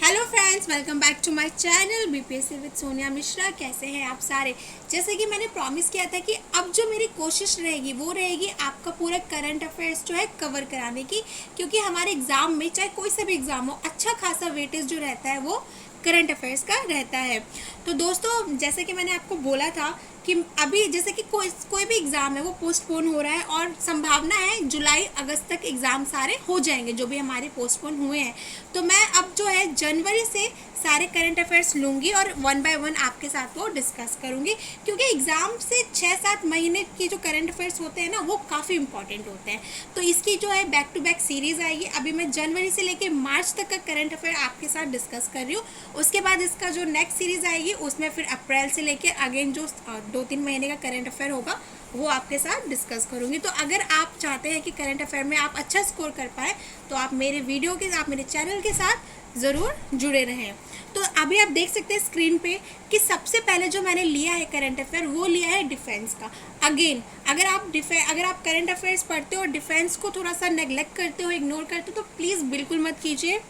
Hello friends, welcome back to my channel BPSC with Sonia Mishra. कैसे हैं आप सारे। जैसे कि मैंने प्रॉमिस किया था कि अब जो मेरी कोशिश रहेगी वो रहेगी आपका पूरा करंट अफेयर्स जो है कवर कराने की, क्योंकि हमारे एग्ज़ाम में चाहे कोई सा भी एग्ज़ाम हो, अच्छा खासा वेटेज जो रहता है वो करंट अफेयर्स का रहता है। तो दोस्तों, जैसे कि मैंने आपको बोला था कि अभी जैसे कि कोई भी एग्ज़ाम है वो पोस्टपोन हो रहा है और संभावना है जुलाई अगस्त तक एग्ज़ाम सारे हो जाएंगे जो भी हमारे पोस्टपोन हुए हैं। तो मैं अब जो है जनवरी से सारे करंट अफेयर्स लूँगी और वन बाय वन आपके साथ वो डिस्कस करूँगी, क्योंकि एग्ज़ाम से 6-7 महीने की जो करंट अफेयर्स होते हैं ना वो काफ़ी इंपॉर्टेंट होते हैं। तो इसकी जो है बैक टू बैक सीरीज़ आएगी। अभी मैं जनवरी से लेकर मार्च तक का करंट अफेयर आपके साथ डिस्कस कर रही हूँ। उसके बाद इसका जो नेक्स्ट सीरीज़ आएगी उसमें फिर अप्रैल से लेकर अगेन जो 2-3 महीने का करंट अफेयर होगा वो आपके साथ डिस्कस करूँगी। तो अगर आप चाहते हैं कि करंट अफेयर में आप अच्छा स्कोर कर पाए तो आप मेरे चैनल के साथ ज़रूर जुड़े रहें। तो अभी आप देख सकते हैं स्क्रीन पे कि सबसे पहले जो मैंने लिया है करंट अफेयर वो लिया है डिफेंस का। अगेन अगर आप करंट अफेयर्स पढ़ते हो और डिफेंस को थोड़ा सा नेग्लेक्ट करते हो, इग्नोर करते हो, तो प्लीज़ बिल्कुल मत कीजिए,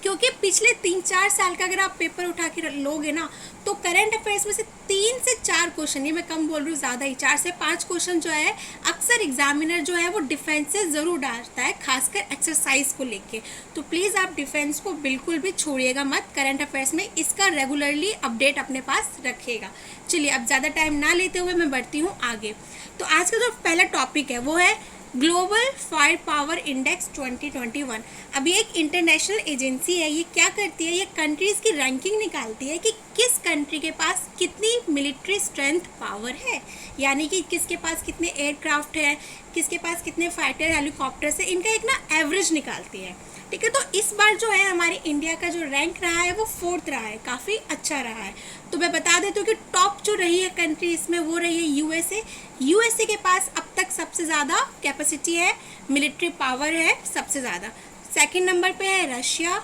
क्योंकि पिछले 3-4 साल का अगर आप पेपर उठा के लोगे ना तो करंट अफेयर्स में से 3 से 4 क्वेश्चन, ये मैं कम बोल रही हूँ, ज़्यादा ही 4 से 5 क्वेश्चन जो है अक्सर एग्जामिनर जो है वो डिफेंस से ज़रूर डालता है, खासकर एक्सरसाइज को लेके। तो प्लीज़ आप डिफेंस को बिल्कुल भी छोड़िएगा मत करंट अफेयर्स में, इसका रेगुलरली अपडेट अपने पास रखिएगा। चलिए अब ज़्यादा टाइम ना लेते हुए मैं बढ़ती हूँ आगे। तो आज का जो पहला टॉपिक है वो है ग्लोबल फायर पावर इंडेक्स 2021। अभी एक इंटरनेशनल एजेंसी है, ये क्या करती है, ये कंट्रीज़ की रैंकिंग निकालती है कि किस कंट्री के पास कितनी मिलिट्री स्ट्रेंथ पावर है, यानी कि किसके पास कितने एयरक्राफ्ट है, किसके पास कितने फाइटर हेलीकॉप्टर्स है, इनका एक ना एवरेज निकालती है। ठीक है, तो इस बार जो है हमारे इंडिया का जो रैंक रहा है वो 4th रहा है, काफ़ी अच्छा रहा है। तो मैं बता देती हूँ कि टॉप जो रही है कंट्री इसमें वो रही है यूएसए के पास अब तक सबसे ज़्यादा कैपेसिटी है, मिलिट्री पावर है सबसे ज़्यादा। सेकंड नंबर पे है रशिया,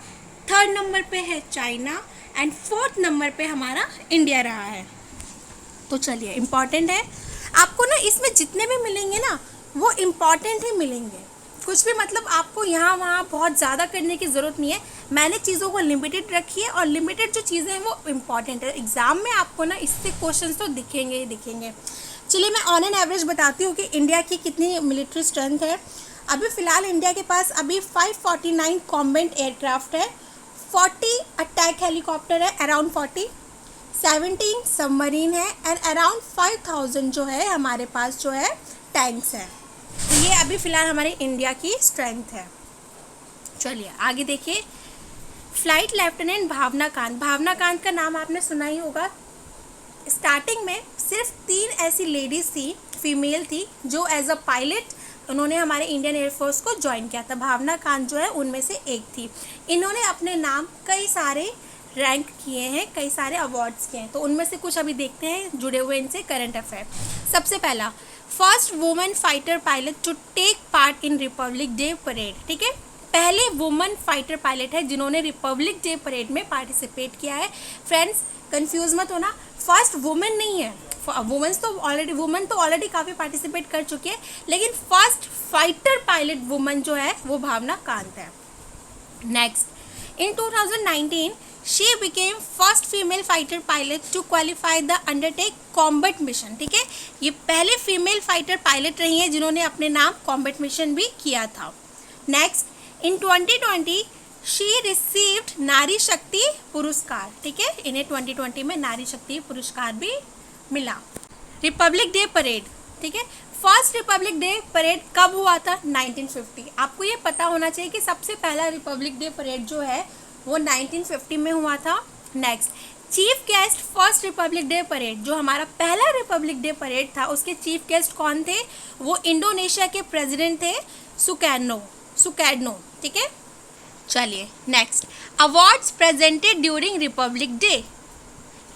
थर्ड नंबर पे है चाइना एंड फोर्थ नंबर पे हमारा इंडिया रहा है। तो चलिए, इम्पॉर्टेंट है आपको ना, इसमें जितने भी मिलेंगे ना वो इम्पॉर्टेंट ही मिलेंगे, कुछ भी मतलब आपको यहाँ वहाँ बहुत ज़्यादा करने की ज़रूरत नहीं है। मैंने चीज़ों को लिमिटेड रखी है और लिमिटेड जो चीज़ें हैं वो इम्पॉर्टेंट है। एग्ज़ाम में आपको ना इससे क्वेश्चंस तो दिखेंगे ही दिखेंगे। चलिए मैं ऑन एन एवरेज बताती हूँ कि इंडिया की कितनी मिलिट्री स्ट्रेंथ है। अभी फ़िलहाल इंडिया के पास अभी 549 कॉम्बैट एयरक्राफ्ट है, 40 अटैक हेलीकॉप्टर है, अराउंड 40, 17 सबमरीन है एंड अराउंड 5000 जो है हमारे पास जो है टैंक्स हैं। तो ये अभी फ़िलहाल हमारे इंडिया की स्ट्रेंथ है। चलिए आगे देखिए, फ्लाइट लेफ्टिनेंट भावना कांत का नाम आपने सुना ही होगा। स्टार्टिंग में सिर्फ 3 ऐसी लेडीज़ थी, फीमेल थी, जो एज अ पायलट उन्होंने हमारे इंडियन एयरफोर्स को ज्वाइन किया था। भावना कांत जो है उनमें से एक थी। इन्होंने अपने नाम कई सारे रैंक किए हैं, कई सारे अवार्ड्स किए हैं। तो उनमें से कुछ अभी देखते हैं जुड़े हुए इनसे करंट अफेयर। सबसे पहला, first women fighter pilot to take part in Republic Day parade. ठीक है, पहले वुमेन फाइटर पायलट है जिन्होंने रिपब्लिक डे परेड में पार्टिसिपेट किया है। फ्रेंड्स कंफ्यूज मत होना, फर्स्ट वुमेन नहीं है, वुमेन तो ऑलरेडी काफ़ी पार्टिसिपेट कर चुकी है, लेकिन फर्स्ट फाइटर पायलट वुमेन जो है वो भावना कांत है। Next, in 2019 she became first female fighter pilot to qualify the undertake combat mission। ठीक है, ये पहले फीमेल फाइटर पायलट रही हैं जिन्होंने अपने नाम कॉम्बैट मिशन भी किया था। नेक्स्ट, in 2020 she received नारी शक्ति पुरस्कार। ठीक है, इन्हें 2020 में नारी शक्ति पुरस्कार भी मिला। रिपब्लिक डे परेड, ठीक है, फर्स्ट रिपब्लिक डे परेड कब हुआ था? 1950। आपको ये पता होना चाहिए कि सबसे पहला रिपब्लिक डे परेड जो है वो 1950 में हुआ था। Next, chief guest first Republic Day parade, जो हमारा पहला रिपब्लिक डे परेड था उसके चीफ गेस्ट कौन थे? वो इंडोनेशिया के प्रेसिडेंट थे सुकैर्नो। ठीक है, चलिए next, awards presented during Republic day,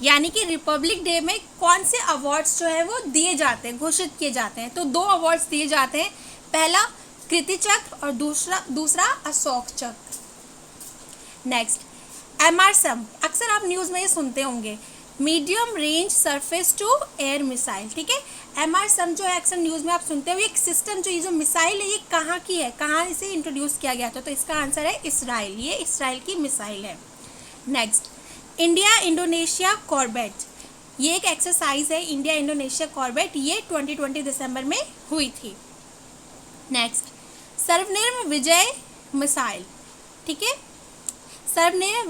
यानी कि रिपब्लिक डे में कौन से अवार्ड्स जो है वो दिए जाते हैं, घोषित किए जाते हैं। तो 2 अवार्ड्स दिए जाते हैं, पहला कृति चक्र और दूसरा अशोक चक्र। नेक्स्ट, एमआरसम, अक्सर आप न्यूज़ में ये सुनते होंगे medium range surface to air missile, ठीक है। MRSAM जो है अक्सर न्यूज़ में आप सुनते हो, ये एक सिस्टम जो ये जो मिसाइल है ये कहाँ की है, कहाँ इसे इंट्रोड्यूस किया गया था, तो इसका आंसर है इसराइल, ये इसराइल की मिसाइल है। नेक्स्ट, इंडिया इंडोनेशिया कॉर्बेट, ये एक एक्सरसाइज है इंडिया इंडोनेशिया कॉर्बेट, ये 2020 दिसंबर में हुई थी। नेक्स्ट, सर्वनिर्म विजय मिसाइल, ठीक है, सर्वनिर्म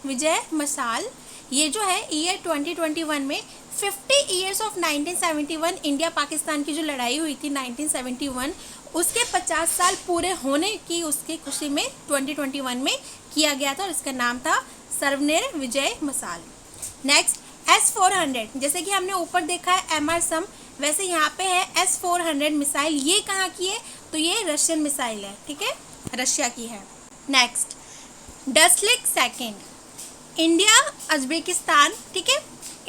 विजय मिसाइल, ये जो है ईयर 2021 में 50 ईयर्स ऑफ 1971 इंडिया पाकिस्तान की जो लड़ाई हुई थी 1971, उसके 50 साल पूरे होने की उसकी खुशी में 2021 में किया गया था और इसका नाम था सर्वनिर्म विजय मिसाइल। नेक्स्ट, S-400, जैसे कि हमने ऊपर देखा है MRSAM, वैसे यहाँ पे है S-400 मिसाइल, ये कहाँ की है, तो ये रशियन मिसाइल है, ठीक है, रशिया की है। नेक्स्ट, डसलिक सेकेंड, इंडिया अजबेकिस्तान, ठीक है,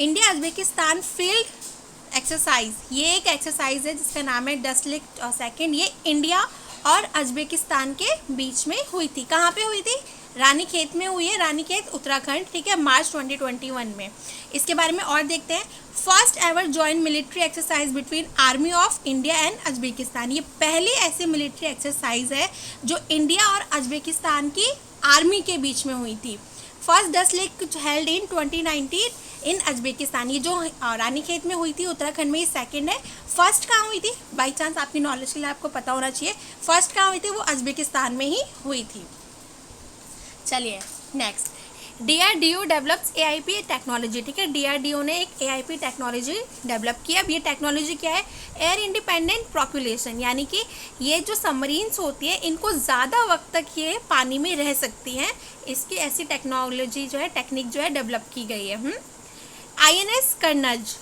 इंडिया अजबेकिस्तान फील्ड एक्सरसाइज, ये एक एक्सरसाइज है जिसका नाम है डसलिक सेकेंड, ये इंडिया और अजबेकिस्तान के बीच में हुई थी। कहाँ पे हुई थी, रानीखेत में हुई है, रानीखेत उत्तराखंड, ठीक है, मार्च 2021 में। इसके बारे में और देखते हैं। First ever joint military exercise between army of India and Uzbekistan, ये पहली ऐसी मिलिट्री एक्सरसाइज है जो इंडिया और अजबेकिस्तान की आर्मी के बीच में हुई थी। फर्स्ट डसलिक हेल्ड इन 2019 इन अजबेकिस्तान, ये जो रानीखेत में हुई थी उत्तराखंड में, ये सेकंड है। फर्स्ट कहाँ हुई थी, बाई चांस आपकी नॉलेज के लिए आपको पता होना चाहिए, फर्स्ट कहाँ हुई थी, वो अजबेकिस्तान में ही हुई थी। चलिए next, DRDO develops AIP technology, ठीक है, DRDO ने एक AIP टेक्नोलॉजी डेवलप किया। अब ये टेक्नोलॉजी क्या है, एयर इंडिपेंडेंट प्रोपल्शन, यानी कि ये जो सबमरीन्स होती है इनको ज़्यादा वक्त तक ये पानी में रह सकती हैं, इसकी ऐसी टेक्नोलॉजी जो है, टेक्निक जो है डेवलप की गई है। INS कर्नज,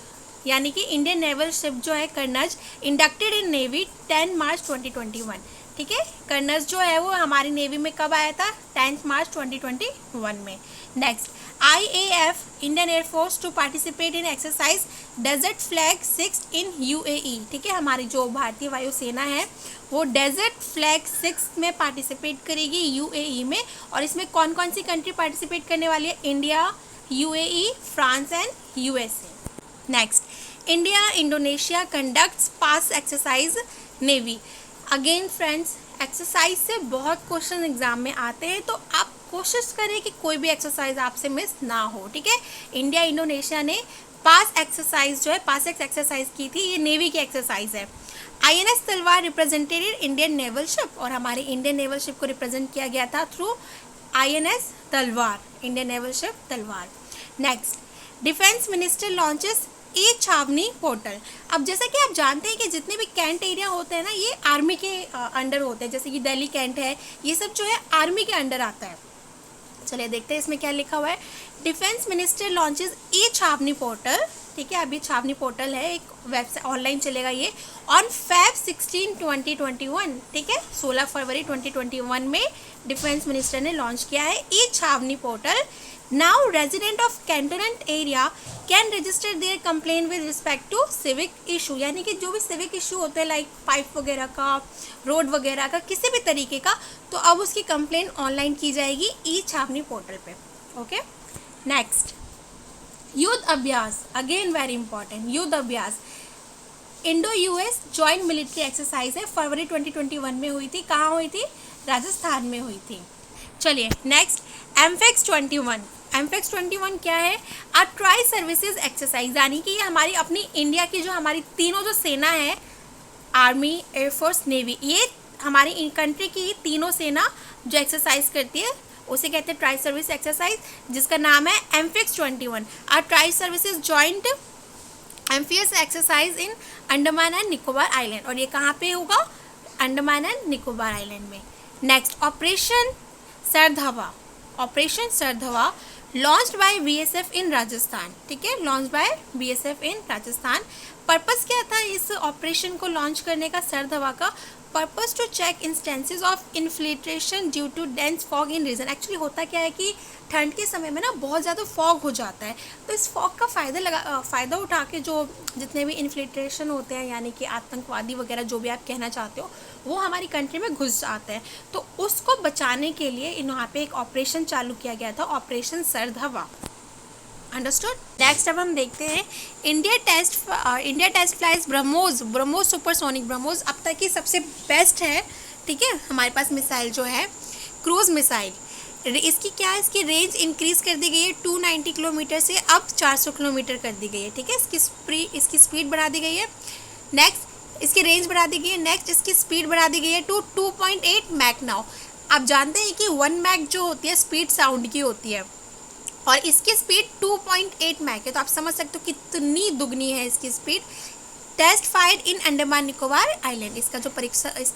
यानी कि इंडियन नेवल शिप जो है कर्नज, इंडक्टेड इन नेवी 10 मार्च 2021, ठीक है, कर्नज जो है वो हमारी नेवी में कब आया था, 10 मार्च 2021 में। Next, IAF Indian Air Force to participate in exercise Desert Flag 6 इन UAE, ठीक है, हमारी जो भारतीय वायुसेना है वो डेजर्ट फ्लैग 6 में पार्टिसिपेट करेगी UAE में, और इसमें कौन कौन सी कंट्री पार्टिसिपेट करने वाली है, India, UAE, France and USA। Next, India Indonesia conducts pass exercise navy, again friends exercise से बहुत क्वेश्चन एग्जाम में आते हैं, तो आप कोशिश करें कि कोई भी एक्सरसाइज आपसे मिस ना हो, ठीक है। इंडिया इंडोनेशिया ने पास एक्सरसाइज जो है, पास एक्सरसाइज की थी, ये नेवी की एक्सरसाइज है। INS तलवार रिप्रेजेंटेड इंडियन नेवल शिप, और हमारी इंडियन नेवल शिप को रिप्रेजेंट किया गया था थ्रू INS तलवार, इंडियन नेवल शिप तलवार। नेक्स्ट, डिफेंस मिनिस्टर लॉन्चेस ई छावनी पोर्टल। अब जैसा कि आप जानते हैं कि जितने भी कैंट एरिया होते हैं ना, ये आर्मी के अंडर होते हैं, जैसे कि दिल्ली कैंट है, ये सब जो है आर्मी के अंडर आता है। चलिए देखते हैं इसमें क्या लिखा हुआ है। डिफेंस मिनिस्टर लॉन्चेस ई छावनी पोर्टल, ठीक है, अभी छावनी पोर्टल है, एक वेबसाइट ऑनलाइन चलेगा ये, ऑन Feb 16 2021, ठीक है, 16 फरवरी 2021 में डिफेंस मिनिस्टर ने लॉन्च किया है e Chhawani portal. Now resident of cantonment area can register their complain with respect to civic issue, यानी कि जो भी सिविक इशू होते हैं लाइक पाइप वगैरह का, रोड वगैरह का, किसी भी तरीके का, तो अब उसकी कंप्लेन ऑनलाइन की जाएगी ई छावनी पोर्टल पे। ओके, नेक्स्ट, युद्ध अभ्यास, अगेन वेरी इंपॉर्टेंट, युद्ध अभ्यास Indo US joint military exercise है, फरवरी 2021 में हुई थी। कहाँ हुई थी, राजस्थान में हुई थी। चलिए नेक्स्ट, एमफेक्स 21, एमफेक्स 21 क्या है, अ ट्राई सर्विसेज एक्सरसाइज, यानी कि ये हमारी अपनी इंडिया की जो हमारी तीनों जो सेना है, आर्मी, एयरफोर्स, नेवी, ये हमारी कंट्री की तीनों सेना जो एक्सरसाइज करती है उसे कहते हैं ट्राई सर्विस एक्सरसाइज, जिसका नाम है AMPHEX 21, a tri services joint amphibious exercise in Andaman and Nicobar island, और ये कहाँ पे होगा, अंडमान एंड निकोबार आइलैंड में। Next, operation Sardhawa, operation Sardhawa launched by BSF in Rajasthan, ठीक है, launch by BSF in Rajasthan. Purpose क्या था इस ऑपरेशन को लॉन्च करने का, सरधवा का purpose to check instances of infiltration due to dense fog in region. Actually होता क्या है कि ठंड के समय में ना बहुत ज़्यादा फॉग हो जाता है, तो इस फॉग का फ़ायदा उठा के जो जितने भी इन्फिल्ट्रेशन होते हैं, यानी कि आतंकवादी वगैरह जो भी आप कहना चाहते हो, वो हमारी कंट्री में घुस जाते हैं, तो उसको बचाने के लिए यहाँ पे एक ऑपरेशन चालू किया गया था, ऑपरेशन सरधवा। अंडरस्टूड। नेक्स्ट अब हम देखते हैं India test flies BrahMos supersonic. BrahMos अब तक की सबसे बेस्ट है, ठीक है, हमारे पास मिसाइल जो है क्रूज मिसाइल। इसकी क्या है, इसकी रेंज इंक्रीज कर दी गई है 290 किलोमीटर से अब 400 किलोमीटर कर दी गई है, ठीक है। इसकी स्पीड बढ़ा दी गई है। नेक्स्ट इसकी रेंज बढ़ा दी गई है। नेक्स्ट इसकी स्पीड बढ़ा दी गई है टू 2.8 मैक नाउ। आप जानते हैं कि 1 मैक जो होती है स्पीड साउंड की होती है और इसकी स्पीड 2.8 मैक है, तो आप समझ सकते हो कितनी दुगनी है इसकी speed. Test fired in Andaman Nicobar island. इसका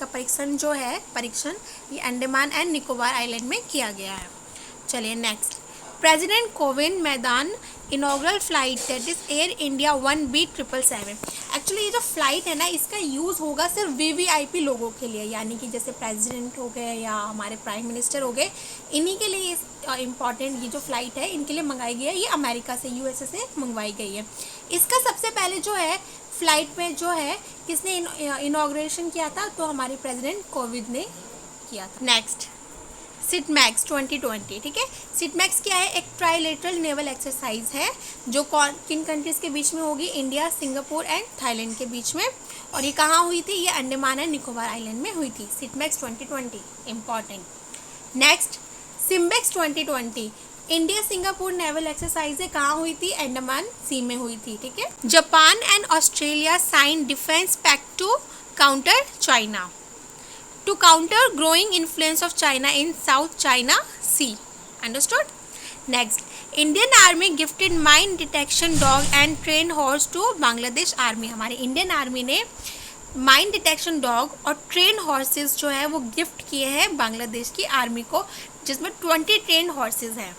परीक्षण ये अंडमान एंड निकोबार आइलैंड में किया गया है। चलिए नेक्स्ट, प्रेसिडेंट कोविंद मैदान inaugural flight that is air India 1B777। Actually ये जो फ्लाइट है ना, इसका यूज़ होगा सिर्फ VVIP लोगों के लिए, यानी कि जैसे प्रेसिडेंट हो गए या हमारे प्राइम मिनिस्टर हो गए, इन्हीं के लिए इम्पॉर्टेंट ये जो फ्लाइट है इनके लिए मंगाई गई है। ये अमेरिका से, USA से मंगवाई गई है। इसका सबसे पहले जो है फ्लाइट में जो है किसने इनॉग्रेशन किया था, तो हमारे प्रेसिडेंट कोविंद ने किया था। नेक्स्ट, सिटमैक्स 2020, ठीक है। सिटमैक्स क्या है, एक ट्राइलेटरल नेवल एक्सरसाइज है जो किन कंट्रीज़ के बीच में होगी, इंडिया, सिंगापुर एंड थाईलैंड के बीच में। और ये कहाँ हुई थी, ये अंडमान एंड निकोबार आइलैंड में हुई थी। सिटमैक्स 2020 important. Next, SIMBEX 2020 India Singapore naval exercise है, कहाँ हुई थी, अंडमान सी में हुई थी, ठीक है। Japan and Australia sign defence pact to counter China, to counter growing influence of China in South China Sea. Understood? Next, Indian Army gifted mine detection dog and trained horse to Bangladesh Army। हमारे Indian army ने mine detection dog और train horses जो है वो gift किए हैं बांग्लादेश की army को, जिसमें 20 ट्रेन हॉर्सेस हैं।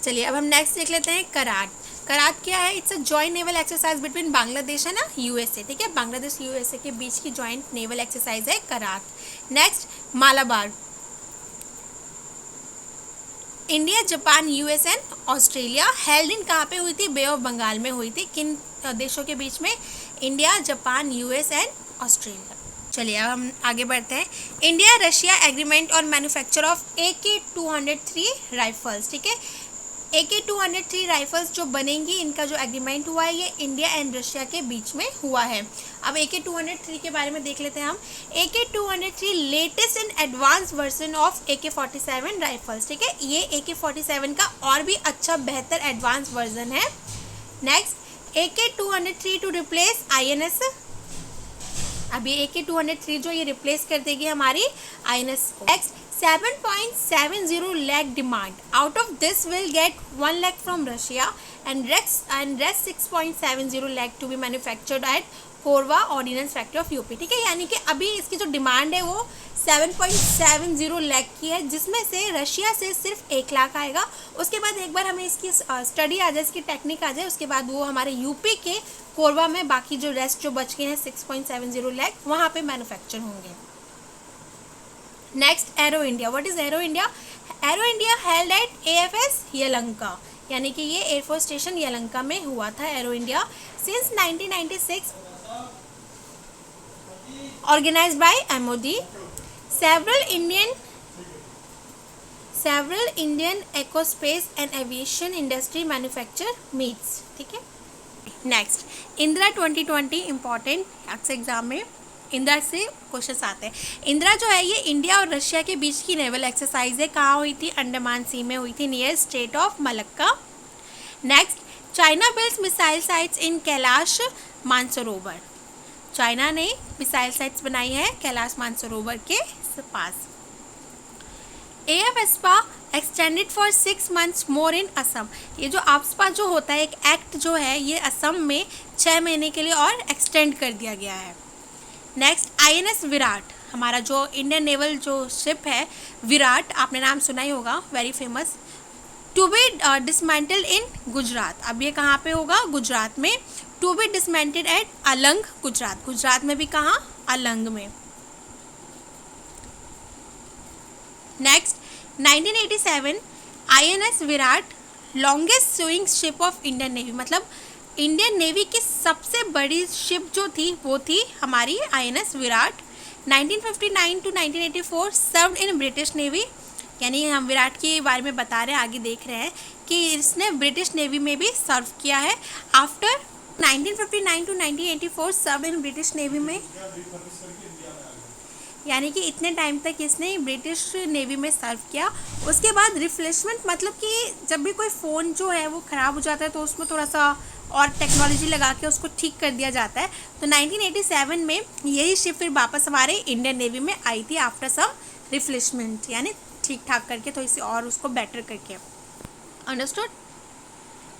चलिए अब हम नेक्स्ट देख लेते हैं कराट। करात क्या है, it's a joint naval exercise between Bangladesh है ना USA, ठीक है। बांग्लादेश USA के बीच की जॉइंट नेवल एक्सरसाइज है करात। Next, Malabar India Japan US and Australia held in कहाँ पे हुई थी, बे ऑफ बंगाल में हुई थी। किन देशों के बीच में, India, Japan, US and Australia. चलिए अब हम आगे बढ़ते हैं। इंडिया रशिया एग्रीमेंट और मैन्युफैक्चर ऑफ AK-203 राइफल्स, ठीक है। AK-203 राइफल्स जो बनेंगी, इनका जो एग्रीमेंट हुआ है ये इंडिया एंड रशिया के बीच में हुआ है। अब AK-203 के बारे में देख लेते हैं हम। AK-203 latest and advance version of AK-47 rifles, ठीक है। ये AK-47 का और भी अच्छा बेहतर एडवांस वर्जन है। Next, AK-203 to replace INS। अब ये AK-203 जो ये रिप्लेस कर देगी हमारी INS को। Next, 7.70 lakh demand. Out of this will get 1 lakh from Russia and rest 6.70 lakh to be manufactured at Korwa ordnance factory of UP, ठीक है। यानी कि अभी इसकी जो डिमांड है वो 7.70 लाख की है, जिसमें से रशिया से सिर्फ 1 लाख आएगा। उसके बाद एक बार हमें इसकी स्टडी आ जाए, इसकी टेक्निक आ जाए, उसके बाद वो हमारे UP के कोरवा में बाकी जो रेस्ट जो बच गए हैं 6.70 लाख वहाँ पे मैन्युफैक्चर होंगे। Next, aero India. What is aero India? Aero India held at AFS Yelahanka, यानी कि ये एयरफोर्स स्टेशन यलंका में हुआ था aero India. Since 1996 organised by MOD। Several Indian aerospace and aviation industry manufacture meets, ठीक है। नेक्स्ट, इंदिरा 2020 इंपॉर्टेंट एग्जाम में इंदिरा से क्वेश्चंस आते हैं। इंदिरा जो है ये इंडिया और रशिया के बीच की नेवल एक्सरसाइज है, कहाँ हुई थी, अंडमान सी में हुई थी, near state of Malacca. Next, China builds missile sites in Kailash Mansarovar. China ने मिसाइल साइट्स बनाई है कैलाश मानसरोवर के पास। AFSPA एक्सटेंडेड फॉर 6 months मोर इन असम। ये जो AFSPA जो होता है, एक एक्ट जो है, ये असम में 6 महीने के लिए और एक्सटेंड कर दिया गया है। नेक्स्ट, INS विराट, हमारा जो इंडियन नेवल जो शिप है विराट, आपने नाम सुना ही होगा, very famous. To be dismantled in Gujarat. अब ये कहाँ पे होगा, गुजरात में। To be dismantled at Alang, Gujarat. Gujarat में भी कहाँ, अलंग में। Next, 1987 INS Viraat longest serving ship of Indian navy, मतलब इंडियन नेवी की सबसे बड़ी शिप जो थी वो थी हमारी INS Virat. 1959 to 1984 served in British navy. यानी हम विराट के बारे में बता रहे हैं, आगे देख रहे हैं कि इसने ब्रिटिश नेवी में भी सर्व किया है। After 1959 to 1984 serve in British navy में, यानी कि इतने टाइम तक इसने ब्रिटिश नेवी में सर्व किया। उसके बाद रिफ्रेशमेंट, मतलब कि जब भी कोई फ़ोन जो है वो ख़राब हो जाता है तो उसमें थोड़ा सा और टेक्नोलॉजी लगा के उसको ठीक कर दिया जाता है। तो 1987 में यही शिप फिर वापस हमारे इंडियन नेवी में आई थी आफ्टर सम रिफ्रेशमेंट, यानी ठीक ठाक करके थोड़ी सी और उसको बेटर करके। अंडरस्टूड।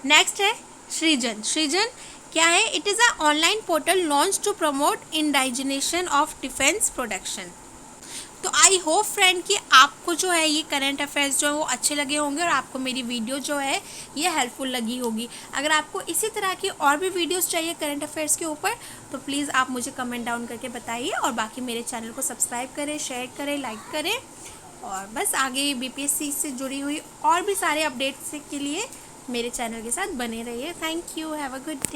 नेक्स्ट है सृजन। सृजन क्या है? It is a online portal launch to promote indigenisation of defence production. तो आई होप फ्रेंड कि आपको जो है ये करंट अफेयर्स जो है वो अच्छे लगे होंगे और आपको मेरी वीडियो जो है ये हेल्पफुल लगी होगी। अगर आपको इसी तरह की और भी वीडियोस चाहिए करंट अफेयर्स के ऊपर तो प्लीज़ आप मुझे कमेंट डाउन करके बताइए, और बाकी मेरे चैनल को सब्सक्राइब करें, शेयर करें, लाइक करें, और बस आगे बीपीएससी से जुड़ी हुई और भी सारे अपडेट्स के लिए मेरे चैनल के साथ बने रहिए। Thank you, have a good day.